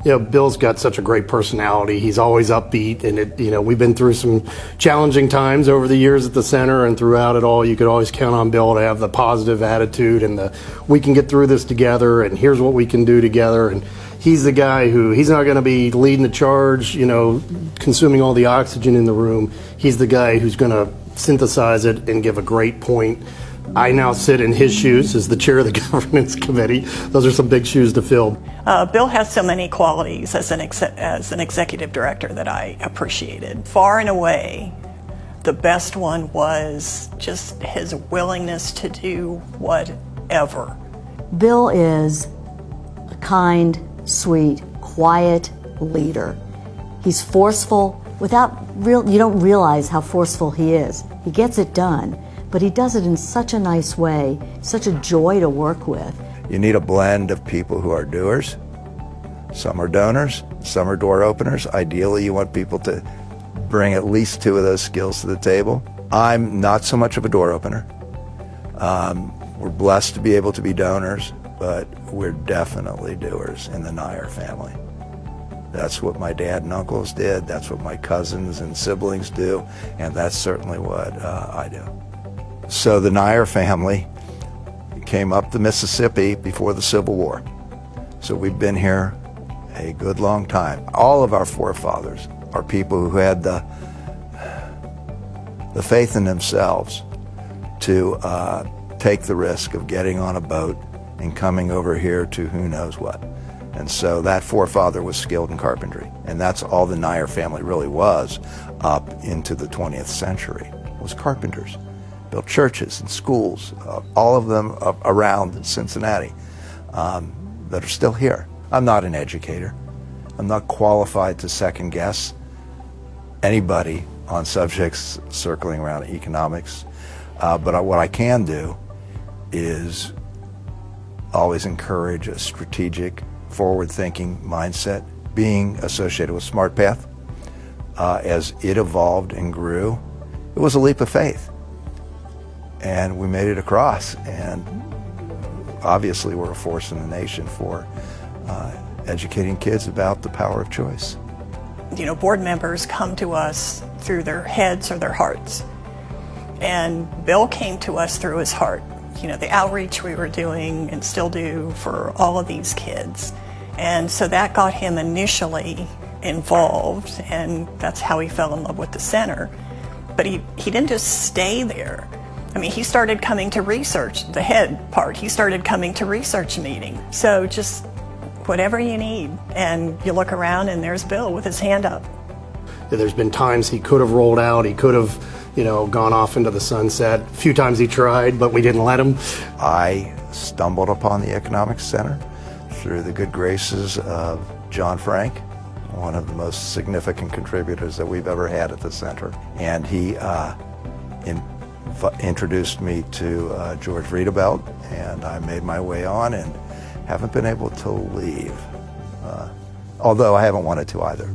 Bill's got such a great personality. He's always upbeat, and we've been through some challenging times over the years at the center, and throughout it all, you could always count on Bill to have the positive attitude and we can get through this together, and here's what we can do together. And he's the guy he's not going to be leading the charge, consuming all the oxygen in the room. He's the guy who's going to synthesize it and give a great point. I now sit in his shoes as the chair of the governance committee. Those are some big shoes to fill. Bill has so many qualities as an executive director that I appreciated. Far and away, the best one was just his willingness to do whatever. Bill is a kind, sweet, quiet leader. He's forceful you don't realize how forceful he is. He gets it done. But he does it in such a nice way, such a joy to work with. You need a blend of people who are doers. Some are donors, some are door openers. Ideally, you want people to bring at least two of those skills to the table. I'm not so much of a door opener. We're blessed to be able to be donors, but we're definitely doers in the Neyer family. That's what my dad and uncles did, that's what my cousins and siblings do, and that's certainly what I do. So the Neyer family came up the Mississippi before the Civil War. So we've been here a good long time. All of our forefathers are people who had the faith in themselves to take the risk of getting on a boat and coming over here to who knows what. And so that forefather was skilled in carpentry. And that's all the Neyer family really was up into the 20th century, was carpenters. Built churches and schools, all of them around Cincinnati that are still here. I'm not an educator. I'm not qualified to second guess anybody on subjects circling around economics. But what I can do is always encourage a strategic, forward-thinking mindset. Being associated with SmartPath, as it evolved and grew, it was a leap of faith. And we made it across, and obviously we're a force in the nation for educating kids about the power of choice. Board members come to us through their heads or their hearts, and Bill came to us through his heart. The outreach we were doing and still do for all of these kids, and so that got him initially involved, and that's how he fell in love with the center. But he didn't just stay there. He started coming to research, the head part. He started coming to research meetings. So just whatever you need. And you look around and there's Bill with his hand up. There's been times he could have rolled out, he could have, gone off into the sunset. A few times he tried, but we didn't let him. I stumbled upon the Economics Center through the good graces of John Frank, one of the most significant contributors that we've ever had at the center. And he introduced me to George Riedebelt, and I made my way on and haven't been able to leave, although I haven't wanted to either.